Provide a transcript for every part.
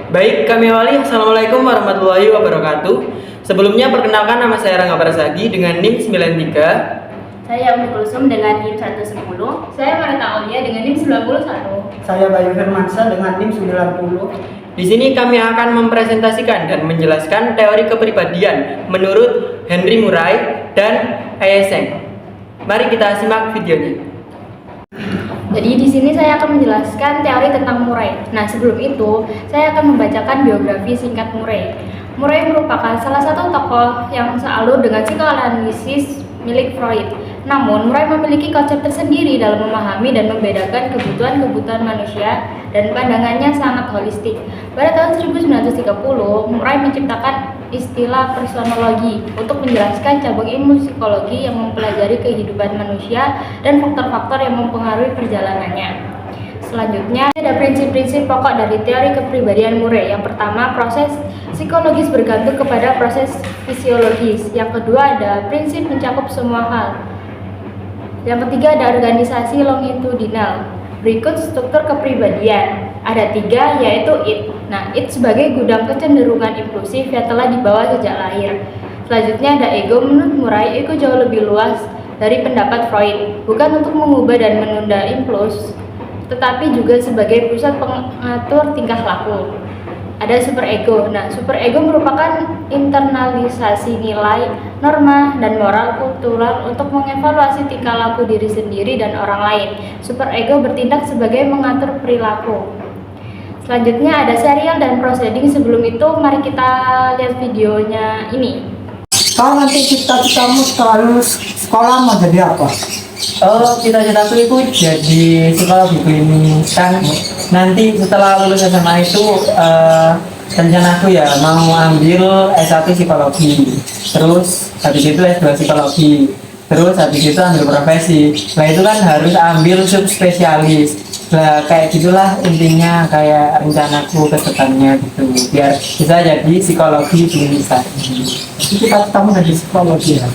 Baik, kami awali. Assalamualaikum warahmatullahi wabarakatuh. Sebelumnya perkenalkan, nama saya Rangga Prasagi dengan NIM 93. Saya Umi Kulsum dengan NIM 110. Saya Marita Aulia dengan NIM 91. Saya Bayu Firmansyah dengan NIM 90. Di sini kami akan mempresentasikan dan menjelaskan teori kepribadian menurut Henry Murray dan Eysenck. Mari kita simak videonya. Jadi di sini saya akan menjelaskan teori tentang Murray. Nah, sebelum itu saya akan membacakan biografi singkat Murray. Murray merupakan salah satu tokoh yang sealur dengan psikoanalisis milik Freud. Namun, Murray memiliki konsep tersendiri dalam memahami dan membedakan kebutuhan-kebutuhan manusia dan pandangannya sangat holistik. Pada tahun 1930, Murray menciptakan istilah personologi untuk menjelaskan cabang ilmu psikologi yang mempelajari kehidupan manusia dan faktor-faktor yang mempengaruhi perjalanannya. Selanjutnya, ada prinsip-prinsip pokok dari teori kepribadian Murray. Yang pertama, proses psikologis bergantung kepada proses fisiologis. Yang kedua, ada prinsip mencakup semua hal. Yang ketiga, ada organisasi longitudinal. Berikut struktur kepribadian. Ada 3, yaitu id. Nah, id sebagai gudang kecenderungan impulsif yang telah dibawa sejak lahir. Selanjutnya ada ego. Menurut Murray, ego jauh lebih luas dari pendapat Freud. Bukan untuk mengubah dan menunda impuls, tetapi juga sebagai pusat pengatur tingkah laku. Ada superego. Nah, superego merupakan internalisasi nilai, norma, dan moral kultural untuk mengevaluasi tingkah laku diri sendiri dan orang lain. Superego bertindak sebagai mengatur perilaku. Selanjutnya ada serial dan proceeding. Sebelum itu, mari kita lihat videonya ini. Kalau nanti cita-citamu setelah lulus sekolah mau jadi apa? Cita-citaku itu jadi psikologi klinis. Kan nanti setelah lulus SMA itu rencanaku ya mau ambil S1 psikologi, terus habis itu S2 psikologi, terus habis itu ambil profesi. Nah itu kan harus ambil subspesialis. Nah kayak gitulah intinya, kayak rencanaku ke depannya gitu, biar bisa jadi psikologi klinis. Cita-citamu jadi psikologi ya?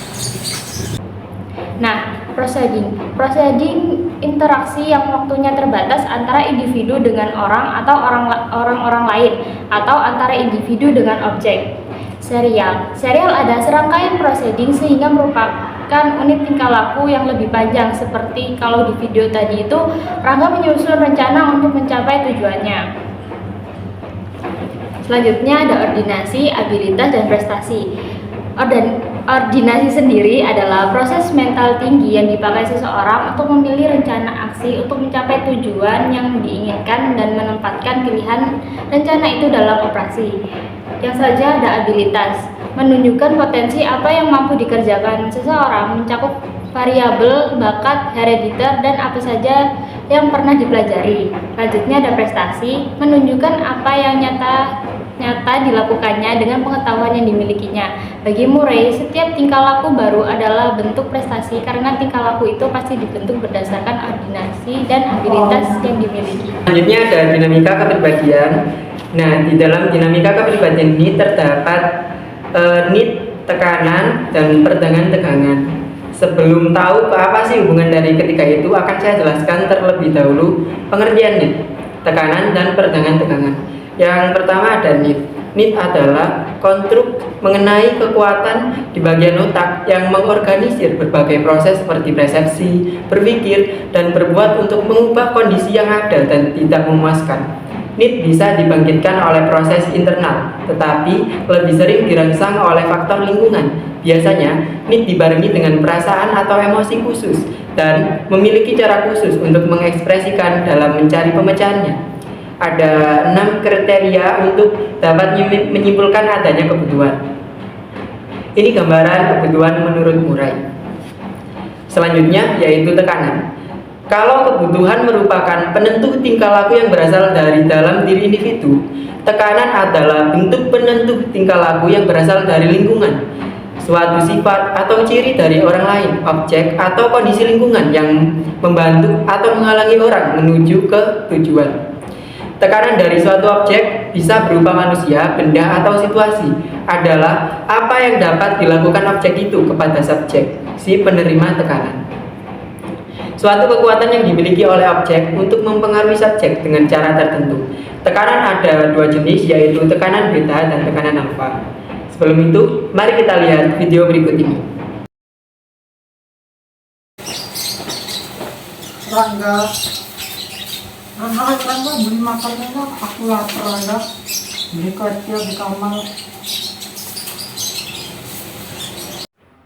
Nah, proceeding interaksi yang waktunya terbatas antara individu dengan orang atau orang-orang lain, atau antara individu dengan objek. Serial ada serangkaian proceeding sehingga merupakan unit tingkah laku yang lebih panjang. Seperti kalau di video tadi itu, Rangga menyusun rencana untuk mencapai tujuannya. Selanjutnya ada ordinasi, abilitas, dan prestasi. Ordinasi sendiri adalah proses mental tinggi yang dipakai seseorang untuk memilih rencana aksi untuk mencapai tujuan yang diinginkan dan menempatkan pilihan rencana itu dalam operasi. Yang saja ada abilitas, menunjukkan potensi apa yang mampu dikerjakan seseorang, mencakup variabel, bakat, herediter, dan apa saja yang pernah dipelajari. Selanjutnya ada prestasi, menunjukkan apa yang nyata dilakukannya dengan pengetahuan yang dimilikinya. Bagi Murray, setiap tingkah laku baru adalah bentuk prestasi karena tingkah laku itu pasti dibentuk berdasarkan ordinasi dan abilitas yang dimiliki. Selanjutnya ada dinamika kepribadian. Nah, di dalam dinamika kepribadian ini terdapat need, tekanan, dan perdagangan tegangan. Sebelum tahu apa sih hubungan dari ketiga itu, akan saya jelaskan terlebih dahulu pengertian need, tekanan, dan perdagangan tegangan. Yang pertama ada need. Need adalah konstruk mengenai kekuatan di bagian otak yang mengorganisir berbagai proses seperti persepsi, berpikir, dan berbuat untuk mengubah kondisi yang ada dan tidak memuaskan. Need bisa dibangkitkan oleh proses internal, tetapi lebih sering dirangsang oleh faktor lingkungan. Biasanya, need dibarengi dengan perasaan atau emosi khusus dan memiliki cara khusus untuk mengekspresikan dalam mencari pemecahannya. Ada 6 kriteria untuk dapat menyimpulkan adanya kebutuhan. Ini gambaran kebutuhan menurut Murray. Selanjutnya yaitu tekanan. Kalau kebutuhan merupakan penentu tingkah laku yang berasal dari dalam diri individu, tekanan adalah bentuk penentu tingkah laku yang berasal dari lingkungan, suatu sifat atau ciri dari orang lain, objek atau kondisi lingkungan yang membantu atau menghalangi orang menuju ke tujuan. Tekanan dari suatu objek bisa berupa manusia, benda, atau situasi adalah apa yang dapat dilakukan objek itu kepada subjek, si penerima tekanan. suatu kekuatan yang dimiliki oleh objek untuk mempengaruhi subjek dengan cara tertentu. Tekanan ada dua jenis, yaitu tekanan beta dan tekanan alfa. Sebelum itu, mari kita lihat video berikut ini. Rangga, Rangga beli makannya, aku lapar Rangga. Beli kecil di kamar.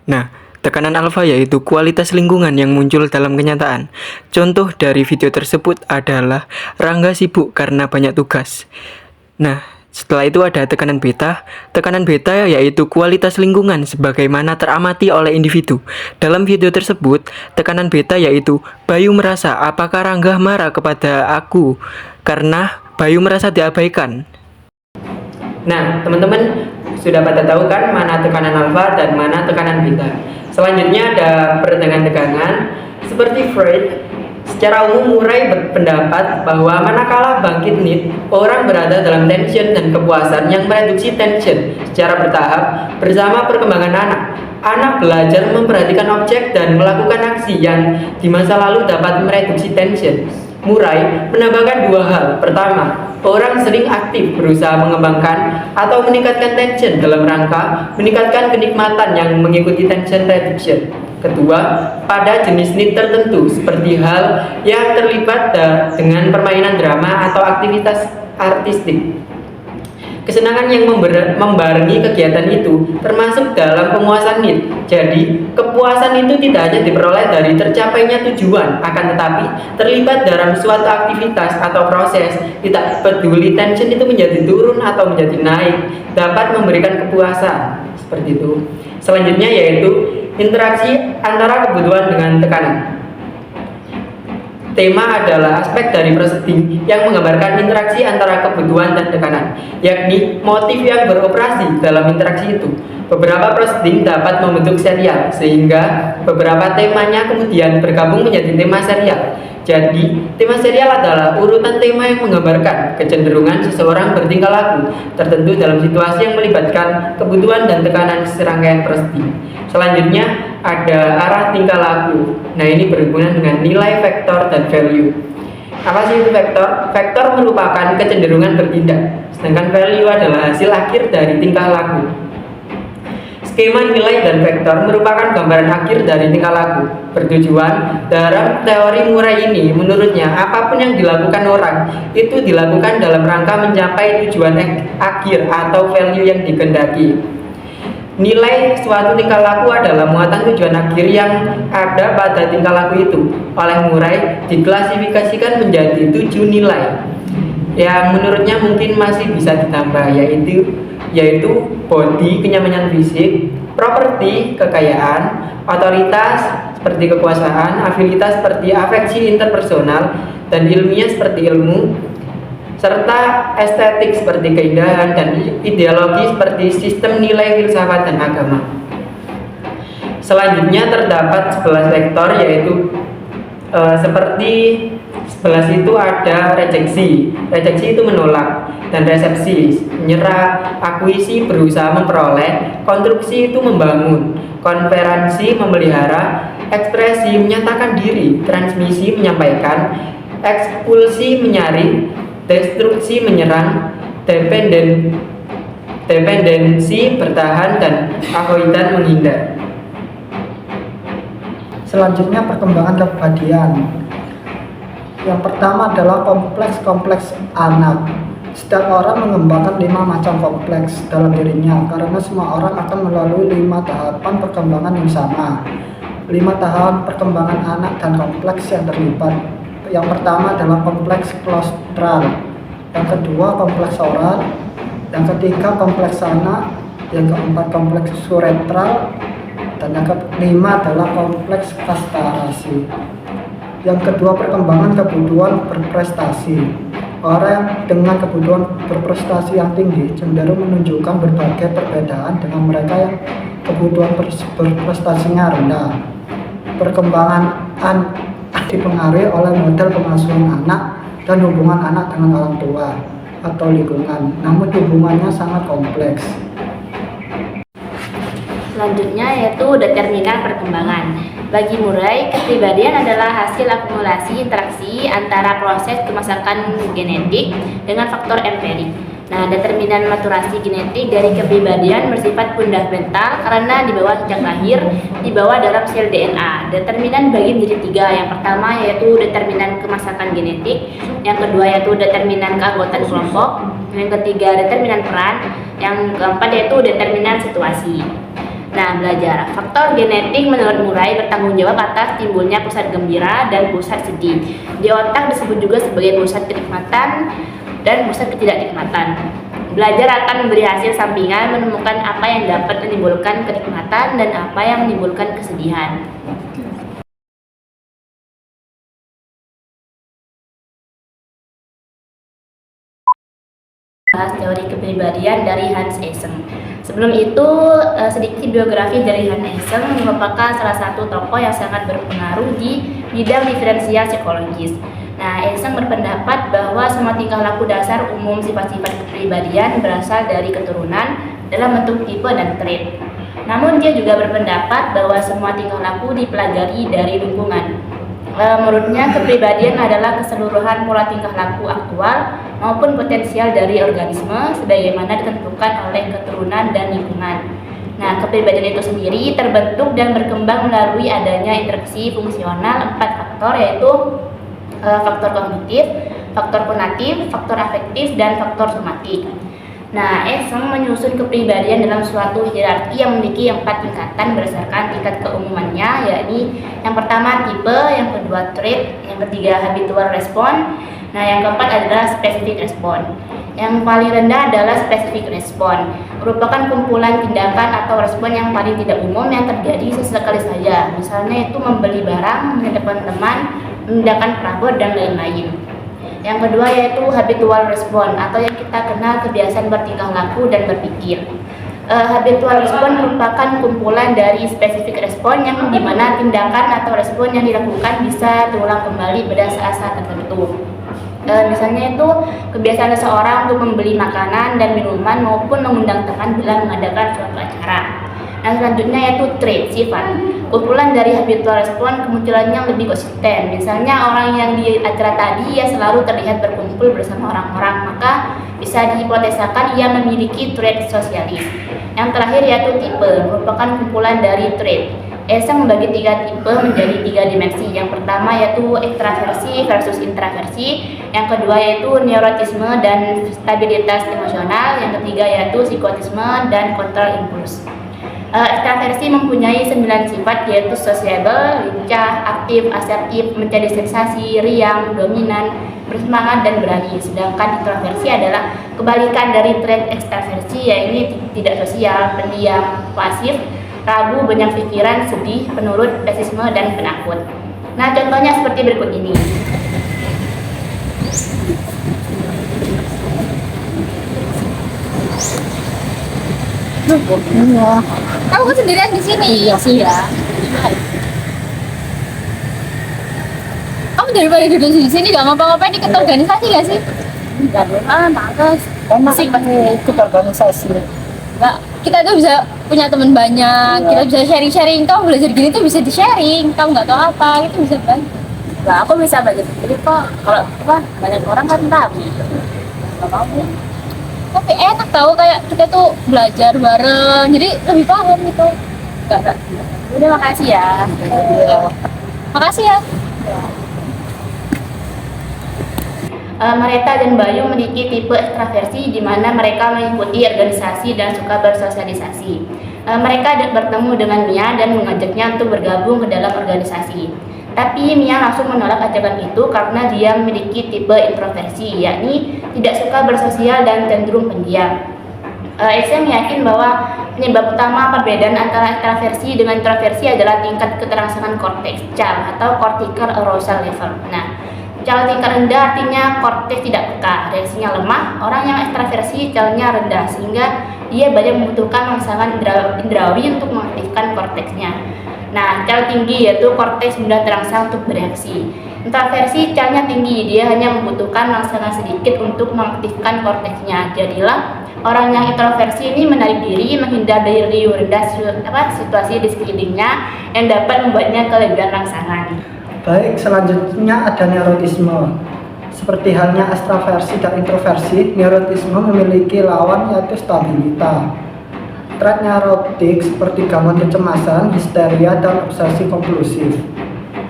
Nah, tekanan alfa yaitu kualitas lingkungan yang muncul dalam kenyataan. Contoh dari video tersebut adalah Rangga sibuk karena banyak tugas. Nah, setelah itu ada tekanan beta. Tekanan beta yaitu kualitas lingkungan sebagaimana teramati oleh individu. Dalam video tersebut, tekanan beta yaitu Bayu merasa apakah Rangga marah kepada aku karena Bayu merasa diabaikan. Nah, teman-teman sudah pada tahu kan mana tekanan alfa dan mana tekanan beta. Selanjutnya ada perdagangan tegangan. Seperti Freud, secara umum Murray berpendapat bahwa manakala bangkit need, orang berada dalam tension dan kepuasan yang mereduksi tension secara bertahap bersama perkembangan anak. Anak belajar memperhatikan objek dan melakukan aksi yang di masa lalu dapat mereduksi tension. Murray menambahkan dua hal. Pertama, orang sering aktif berusaha mengembangkan atau meningkatkan tension dalam rangka meningkatkan kenikmatan yang mengikuti tension reduction. Kedua, pada jenis need tertentu seperti hal yang terlibat dengan permainan drama atau aktivitas artistik. Kesenangan yang membarengi kegiatan itu termasuk dalam pemuasan need. Jadi, kepuasan itu tidak hanya diperoleh dari tercapainya tujuan, akan tetapi terlibat dalam suatu aktivitas atau proses. Tidak peduli tension itu menjadi turun atau menjadi naik, dapat memberikan kepuasan. Seperti itu. Selanjutnya yaitu interaksi antara kebutuhan dengan tekanan. Tema adalah aspek dari proceeding yang menggambarkan interaksi antara kebutuhan dan tekanan, yakni motif yang beroperasi dalam interaksi itu. Beberapa proceeding dapat membentuk serial, sehingga beberapa temanya kemudian bergabung menjadi tema serial. Jadi, tema serial adalah urutan tema yang menggambarkan kecenderungan seseorang bertingkah laku tertentu dalam situasi yang melibatkan kebutuhan dan tekanan serangkaian proceeding. Selanjutnya, ada arah tingkah laku. Nah, ini berhubungan dengan nilai, vektor, dan value. Apa sih itu vektor? Vektor merupakan kecenderungan bertindak, sedangkan value adalah hasil akhir dari tingkah laku. Skema nilai dan vektor merupakan gambaran akhir dari tingkah laku. Bertujuan, dalam teori Murray ini, menurutnya apapun yang dilakukan orang itu dilakukan dalam rangka mencapai tujuan akhir atau value yang dikehendaki. Nilai suatu tingkah laku adalah muatan tujuan akhir yang ada pada tingkah laku itu. Oleh Murray diklasifikasikan menjadi 7 nilai yang menurutnya mungkin masih bisa ditambah, yaitu body, kenyamanan fisik, properti, kekayaan, otoritas seperti kekuasaan, afilitas seperti afeksi interpersonal, dan ilmiah seperti ilmu, serta estetik seperti keindahan, dan ideologi seperti sistem nilai filsafat dan agama. Selanjutnya terdapat 11 vektor, yaitu seperti 11 itu ada rejeksi. Rejeksi itu menolak, dan resepsi menyerah, akuisi berusaha memperoleh, konstruksi itu membangun, konferensi memelihara, ekspresi menyatakan diri, transmisi menyampaikan, ekspulsi menyaring, destruksi menyerang, dependensi bertahan, dan avoidan menghindar. Selanjutnya perkembangan kepribadian. Yang pertama adalah kompleks anak. Setiap orang mengembangkan 5 macam kompleks dalam dirinya, karena semua orang akan melalui 5 tahapan perkembangan yang sama. 5 tahap perkembangan anak dan kompleks yang terlibat. Yang pertama adalah kompleks klostral, yang kedua kompleks oral, yang ketiga kompleks anak, yang keempat kompleks suretral, dan yang kelima adalah kompleks pastarasi. Yang kedua, perkembangan kebutuhan berprestasi. Orang dengan kebutuhan berprestasi yang tinggi cenderung menunjukkan berbagai perbedaan dengan mereka yang kebutuhan berprestasinya rendah. Perkembangan anak dipengaruhi oleh model pengasuhan anak dan hubungan anak dengan orang tua atau lingkungan, namun hubungannya sangat kompleks. Selanjutnya yaitu determinan perkembangan. Bagi Murray, kepribadian adalah hasil akumulasi interaksi antara proses kemasakan genetik dengan faktor empirik. Nah, determinan maturasi genetik dari kepribadian bersifat fundamental karena dibawa sejak lahir, dibawa dalam sel DNA. Determinan dibagi menjadi 3. Yang pertama yaitu determinan kemasakan genetik, yang kedua yaitu determinan keanggotaan kelompok, yang ketiga determinan peran, yang keempat yaitu determinan situasi. Nah, belajar. Faktor genetik menurut Murray bertanggung jawab atas timbulnya pusat gembira dan pusat sedih. Di otak disebut juga sebagai pusat kenikmatan dan pusat ketidaknikmatan. Belajar akan memberi hasil sampingan menemukan apa yang dapat menimbulkan kenikmatan dan apa yang menimbulkan kesedihan. Bahas teori kepribadian dari Hans Eysenck. Sebelum itu, sedikit biografi dari Hans Eysenck, merupakan salah satu tokoh yang sangat berpengaruh di bidang diferensial psikologis. Nah, Eysenck berpendapat bahwa semua tingkah laku dasar umum sifat-sifat kepribadian berasal dari keturunan dalam bentuk tipe dan trait. Namun dia juga berpendapat bahwa semua tingkah laku dipelajari dari lingkungan. Menurutnya, kepribadian adalah keseluruhan pola tingkah laku aktual maupun potensial dari organisme sebagaimana ditentukan oleh keturunan dan lingkungan. Nah, kepribadian itu sendiri terbentuk dan berkembang melalui adanya interaksi fungsional 4 faktor, yaitu faktor kognitif, faktor konatif, faktor afektif, dan faktor somatik. Nah, Eysenck menyusun kepribadian dalam suatu hierarki yang memiliki 4 tingkatan berdasarkan tingkat keumumannya, yakni yang pertama tipe, yang kedua trait, yang ketiga habitual respon, nah yang keempat adalah specific respon. Yang paling rendah adalah specific respon, merupakan kumpulan tindakan atau respon yang paling tidak umum yang terjadi sesekali saja, misalnya itu membeli barang, menyedepkan teman, menindakkan perabot, dan lain-lain. Yang kedua yaitu habitual respon atau yang kita kenal kebiasaan bertingkah laku dan berpikir. Habitual respon merupakan kumpulan dari spesifik respon yang dimana tindakan atau respon yang dilakukan bisa terulang kembali pada saat-saat tertentu. Misalnya itu kebiasaan seseorang untuk membeli makanan dan minuman maupun mengundang teman bila mengadakan suatu acara. Nah, selanjutnya yaitu trait, sifat. Kumpulan dari habitual respon kemunculannya lebih konsisten. Misalnya orang yang di acara tadi ya selalu terlihat berkumpul bersama orang-orang, maka bisa dihipotesakan ia memiliki trait sosialis. Yang terakhir yaitu tipe, merupakan kumpulan dari trait. Eysenck membagi 3 tipe menjadi 3 dimensi. Yang pertama yaitu ekstraversi versus intraversi, yang kedua yaitu neurotisme dan stabilitas emosional, yang ketiga yaitu psikotisme dan kontrol impuls. Ekstraversi mempunyai 9 sifat, yaitu sociable, lincah, aktif, asertif, mencari sensasi, riang, dominan, bersemangat, dan berani. Sedangkan introversi adalah kebalikan dari trait ekstraversi, yaitu tidak sosial, pendiam, pasif, ragu, banyak pikiran, sedih, penurut, pesimisme, dan penakut. Nah, contohnya seperti berikut ini. Iya. Kamu sendirian di sini? Iya sih ya. Kamu daripada duduk di sini gak ngapa-ngapain ikut organisasi gak sih? Enggak males. Enak sih ikut organisasi. Enggak, kita tuh bisa punya teman banyak, kita bisa sharing-sharing. Kamu belajar gini tuh bisa di-sharing, kamu nggak tahu apa, itu bisa banget. Nah, aku bisa belajar sendiri kok. Kalau banyak orang kan tabu. Gak mau. Tapi enak tahu kayak kita tuh belajar bareng, jadi lebih paham gitu. Enggak. Udah, makasih ya. Makasih ya. Mareta dan Bayu memiliki tipe ekstraversi di mana mereka mengikuti organisasi dan suka bersosialisasi. Mereka bertemu dengan Mia dan mengajaknya untuk bergabung ke dalam organisasi. Tapi Mia langsung menolak ajakan itu karena dia memiliki tipe introversi, yakni tidak suka bersosial dan cenderung pendiam. Eysenck yakin bahwa penyebab utama perbedaan antara ekstraversi dengan introversi adalah tingkat keterangsangan korteks CAL atau cortical arousal level. Nah, CAL tingkat rendah artinya korteks tidak peka, reaksinya lemah. Orang yang ekstraversi CAL-nya rendah sehingga dia banyak membutuhkan rangsangan indrawi untuk mengaktifkan korteksnya. Nah, CAL tinggi yaitu korteks mudah terangsang untuk bereaksi. Introversi CAL-nya tinggi, dia hanya membutuhkan rangsangan sedikit untuk mengaktifkan korteksnya. Jadilah Orang yang introversi ini menarik diri, menghindar dari riuh rendah situasi di sekelilingnya yang dapat membuatnya kelebihan rangsangan. Baik, selanjutnya ada neurotisme. Seperti halnya ekstraversi dan introversi, neurotisme memiliki lawan yaitu stabilitas. Trait neurotik seperti gangguan kecemasan, histeria, dan obsesi kompulsif.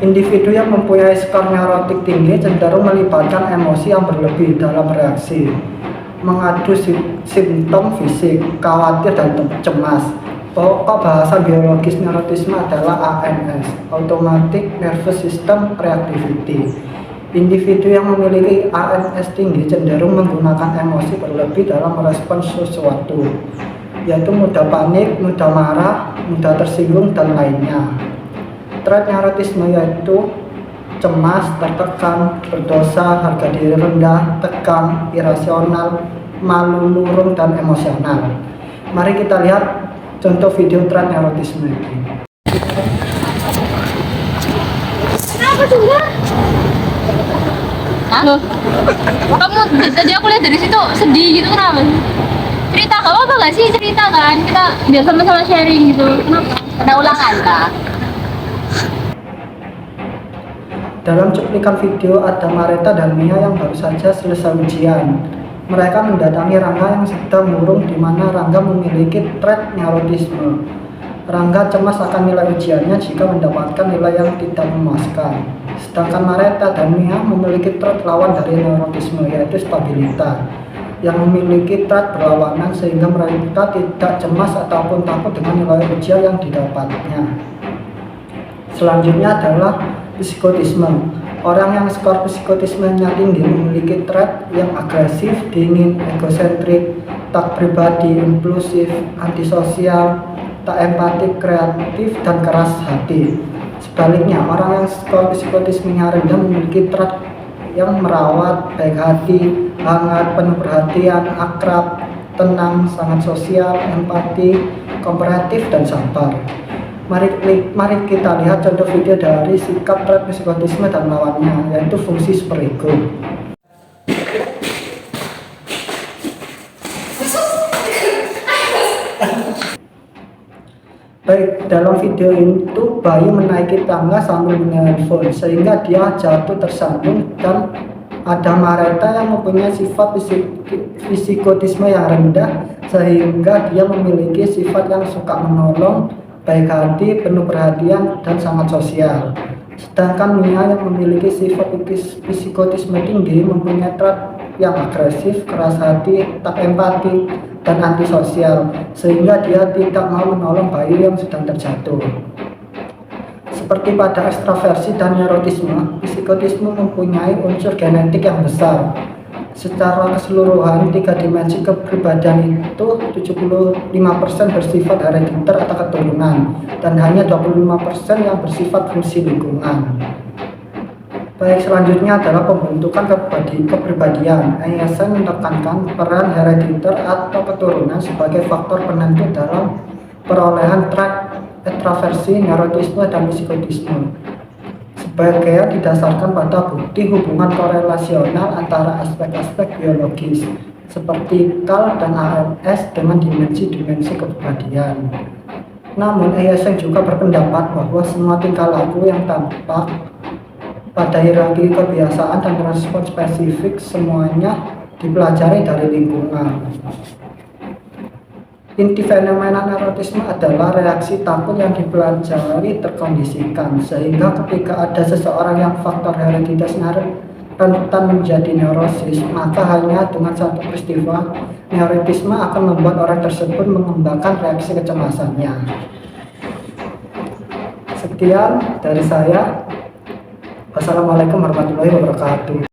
Individu yang mempunyai skor neurotik tinggi cenderung melibatkan emosi yang berlebih dalam reaksi, mengadu simptom fisik, khawatir dan cemas. Pokok bahasa biologis neurotisme adalah ANS, Automatic Nervous System Reactivity. Individu yang memiliki ANS tinggi cenderung menggunakan emosi berlebih dalam merespons sesuatu, yaitu mudah panik, mudah marah, mudah tersinggung, dan lainnya. Trait neurotisme yaitu cemas, tertekan, berdosa, harga diri rendah, tegang, irasional, malu, murung, dan emosional. Mari kita lihat contoh video trait neurotisme ini. Kenapa juga? Loh, kamu tadi aku lihat dari situ sedih gitu, kenapa? Cerita gak apa-apa gak sih, cerita kan? Kita biar sama-sama sharing gitu. Kenapa? Ada ulangan kah? Dalam cuplikan video ada Mareta dan Mia yang baru saja selesai ujian. Mereka mendatangi Rangga yang sedang murung di mana Rangga memiliki trait neurotisme. Rangga cemas akan nilai ujiannya jika mendapatkan nilai yang tidak memuaskan. Sedangkan Mareta dan Mia memiliki trait lawan dari neurotisme yaitu stabilitas, yang memiliki trait berlawanan sehingga mereka tidak cemas ataupun takut dengan nilai ujian yang didapatnya. Selanjutnya adalah psikotisme. Orang yang skor psikotismenya tinggi memiliki trait yang agresif, dingin, egosentrik, tak pribadi, impulsif, antisosial, tak empatik, kreatif, dan keras hati. Sebaliknya, orang yang skor psikotismenya rendah memiliki trait yang merawat, baik hati, hangat, penuh perhatian, akrab, tenang, sangat sosial, empati, kooperatif, dan sabar. Mari kita lihat contoh video dari sikap trait psikotisme dan lawannya, yaitu fungsi superego. Baik, dalam video itu Bayu menaiki tangga sambil menelpon sehingga dia jatuh tersandung, dan ada Mareta yang mempunyai sifat psikotisme yang rendah sehingga dia memiliki sifat yang suka menolong, baik hati, penuh perhatian, dan sangat sosial. Sedangkan Mia yang memiliki sifat psikotisme tinggi mempunyai trait yang agresif, keras hati, tak empati, dan antisosial, sehingga dia tidak mau menolong bayi yang sedang terjatuh. Seperti pada ekstraversi dan neurotisme, psikotisme mempunyai unsur genetik yang besar. Secara keseluruhan, 3 dimensi kepribadian itu 75% bersifat herediter atau keturunan, dan hanya 25% yang bersifat fungsi lingkungan. Baik, selanjutnya adalah pembentukan kepribadian. Eysenck menekankan peran herediter atau keturunan sebagai faktor penentu dalam perolehan trait ekstraversi, neurotisme, dan psikotisme. Sebagian didasarkan pada bukti hubungan korelasional antara aspek-aspek biologis seperti KAL dan ANS dengan dimensi-dimensi kepribadian. Namun, Eysenck juga berpendapat bahwa semua tingkah laku yang tampak pada hierarki kebiasaan dan respon spesifik semuanya dipelajari dari lingkungan. Inti fenomena neurotisme adalah reaksi takut yang dipelajari terkondisikan, sehingga ketika ada seseorang yang faktor hereditasnya rentan menjadi neurosis, maka hanya dengan satu peristiwa neurotisme akan membuat orang tersebut mengembangkan reaksi kecemasannya. Sekian dari saya. Wassalamualaikum warahmatullahi wabarakatuh.